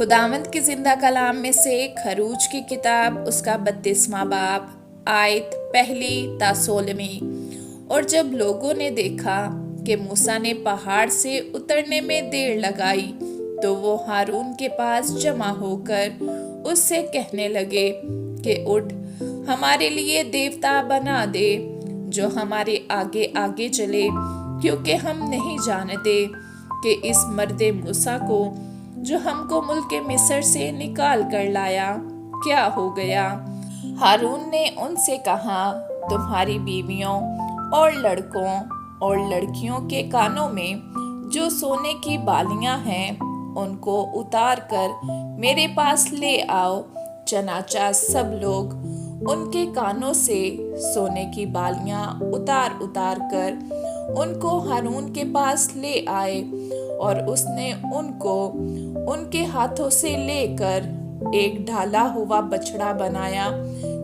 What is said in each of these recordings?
खुदावंद की जिंदा कलाम में से खरूज की किताब उसका 32वां बाब आयत 1 ता 16। और जब लोगों ने देखा कि मूसा ने पहाड़ से उतरने में देर लगाई तो वो हारून के पास जमा होकर उससे कहने लगे कि उठ, हमारे लिए देवता बना दे जो हमारे आगे आगे चले, क्योंकि हम नहीं जानते कि इस मर्दे मूसा को जो हमको मुल्क मिस्र से निकाल कर लाया क्या हो गया। हारून ने उनसे कहा, तुम्हारी बीवियों और लड़कों और लड़कियों के कानों में जो सोने की बालियां हैं उनको उतार कर मेरे पास ले आओ। चनाचा सब लोग उनके कानों से सोने की बालियां उतार उतार कर उनको हारून के पास ले आए, और उसने उनको उनके हाथों से लेकर एक ढाला हुआ बछड़ा बनाया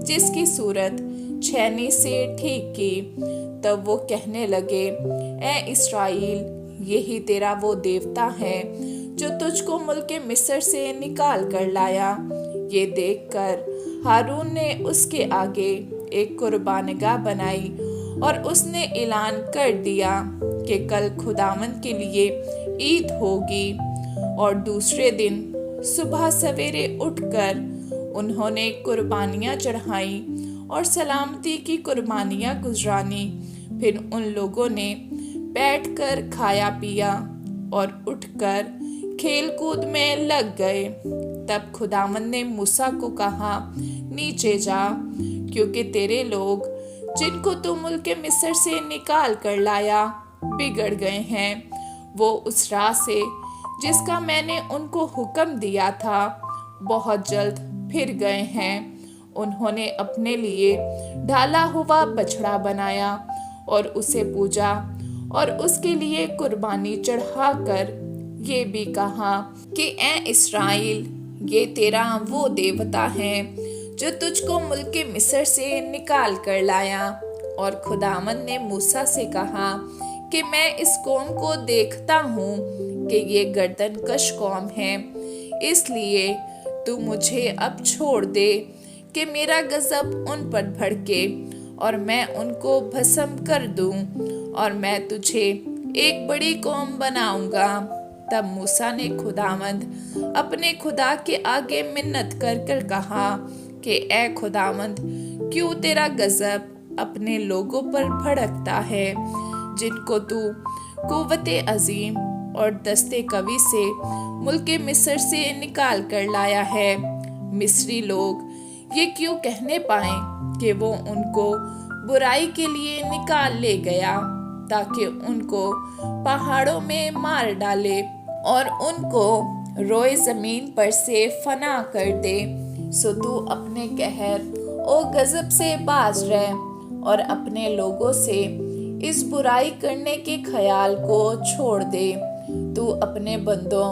जिसकी सूरत छैनी से ठीक की। तब वो कहने लगे, ए इस्राएल, यही तेरा वो देवता है जो तुझको मुल्क मिस्र से निकाल कर लाया। ये देखकर हारून ने उसके आगे एक कुर्बानगाह बनाई और उसने ऐलान कर दिया कि कल खुदावंद के लिए ईद होगी। और दूसरे दिन सुबह सवेरे उठकर उन्होंने कुर्बानियां चढ़ाई और सलामती की कुर्बानियां गुजरानी। फिर उन लोगों ने बैठकर खाया पिया और उठकर खेल कूद में लग गए। तब खुदावंद ने मूसा को कहा, नीचे जा, क्योंकि तेरे लोग जिनको तू मुल्क मिस्र से निकाल कर लाया बिगड़ गए हैं। वो उस राह से जिसका मैंने उनको हुक्म दिया था बहुत जल्द फिर गए हैं। उन्होंने अपने लिए ढाला हुआ बछड़ा बनाया और उसे पूजा और उसके लिए कुर्बानी चढ़ाकर ये भी कहा कि ए इस्राएल, ये तेरा वो देवता है जो तुझको मुल्क मिस्र से निकाल कर लाया। और खुदावंद ने मूसा से कहा कि मैं इस कौम को देखता हूँ कि ये गर्दन कश कौम है, इसलिए तू मुझे अब छोड़ दे कि मेरा गजब उन पर भड़के और मैं उनको भस्म कर दूं, और मैं तुझे एक बड़ी कौम बनाऊंगा। तब मूसा ने खुदावंद अपने खुदा के आगे मिन्नत कर कर कहा कि ए खुदावंद, क्यों तेरा गजब अपने लोगों पर भड़कता है जिनको तू कुव्वते अजीम और दस्ते कवि से मुल्क मिस्र से निकाल कर लाया है। मिस्री लोग ये क्यों कहने पाएं कि वो उनको बुराई के लिए निकाल ले गया, ताकि उनको पहाड़ों में मार डाले और उनको रोए जमीन पर से फना कर दे। सो तू अपने कहर और गजब से बाज रह और अपने लोगों से इस बुराई करने के ख्याल को छोड़ दे। तू अपने बंदों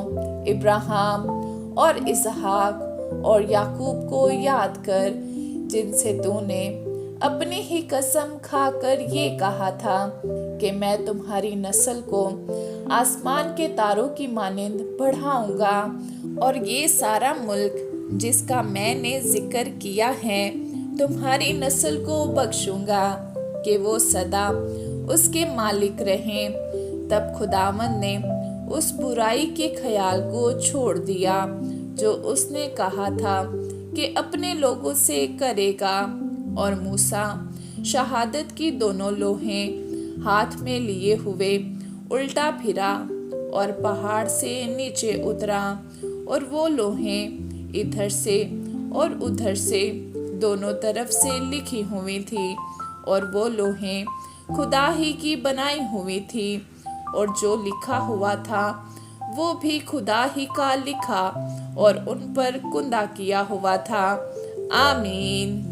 इब्राहिम और इसहाक और याकूब को याद कर, जिनसे तूने अपनी ही कसम खाकर ये कहा था कि मैं तुम्हारी नस्ल को आसमान के तारों की मानिंद बढ़ाऊंगा। और ये सारा मुल्क जिसका मैंने जिक्र किया है तुम्हारी नस्ल को बख्शूंगा कि वो सदा उसके मालिक रहें। तब खुदावंद ने उस बुराई के ख्याल को छोड़ दिया जो उसने कहा था कि अपने लोगों से करेगा। और मूसा शहादत की दोनों लोहें हाथ में लिए हुए उल्टा फिरा और पहाड़ से नीचे उतरा, और वो लोहें इधर से और उधर से दोनों तरफ से लिखी हुई थी, और वो लोहें खुदा ही की बनाई हुई थी, और जो लिखा हुआ था वो भी खुदा ही का लिखा और उन पर कुंदा किया हुआ था। आमीन।